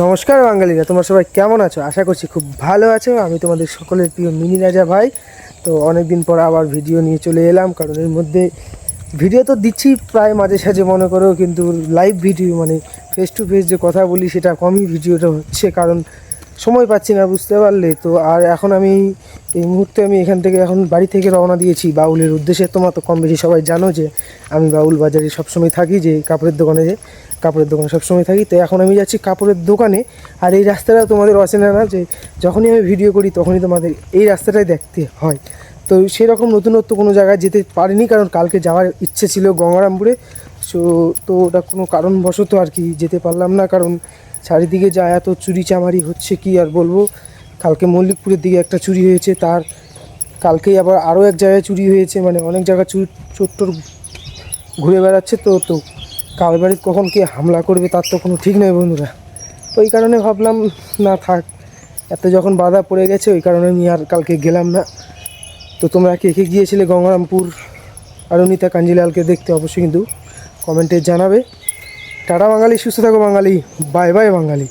নমস্কার বাঙালিরা, তোমরা সবাই কেমন আছো? আশা করছি খুব ভালো আছো। আমি তোমাদের সকলের প্রিয় মিনি রাজা ভাই। তো অনেক দিন পর আবার ভিডিও নিয়ে চলে এলাম, কারণ এর মধ্যে ভিডিও তো দিচ্ছি প্রায় মাঝে সাঝে মনে করো, কিন্তু লাইভ ভিডিও মানে ফেস টু ফেস যে কথা বলি সেটা কমই ভিডিওটা হচ্ছে, কারণ সময় পাচ্ছি না, বুঝতে পারলে তো। আর এখন আমি এই মুহূর্তে এখান থেকে এখন বাড়ি থেকে রওনা দিয়েছি বাউলের উদ্দেশ্যে। তোমরা তো কম বেশি সবাই জানো যে আমি বাউল বাজারে সবসময় থাকি, যে কাপড়ের দোকানে সবসময় থাকি। তো এখন আমি যাচ্ছি কাপড়ের দোকানে। আর এই রাস্তাটা তোমাদের অচেনা না, যে যখনই আমি ভিডিও করি তখনই তোমাদের এই রাস্তাটাই দেখতে হয়। তো সেরকম নতুনত্ব কোনো জায়গায় যেতে পারিনি, কারণ কালকে যাওয়ার ইচ্ছে ছিল গঙ্গারামপুরে। তো ওটা কোনো কারণবশত আর কি যেতে পারলাম না, কারণ চারিদিকে যা এত চুরি চামারি হচ্ছে কি আর বলবো। কালকে মল্লিকপুরের দিকে একটা চুরি হয়েছে, তার কালকেই আবার আরও এক জায়গায় চুরি হয়েছে, মানে অনেক জায়গায় চোর ঘুরে বেড়াচ্ছে। তো কার বাড়ির কখন কে হামলা করবে তার তো কোনো ঠিক নেই বন্ধুরা। ওই কারণে ভাবলাম না থাক, এত যখন বাধা পড়ে গেছে ওই কারণে আমি আর কালকে গেলাম না। তো তোমরা কে কে গিয়েছিলে গঙ্গারামপুর আর অনিতা কাঞ্জিলালকে দেখতে? অবশ্যই কিন্তু কমেন্টে জানাবে। টাটা বাঙালি, সুস্থ থাকো বাঙালি, বাই বাই বাঙালি।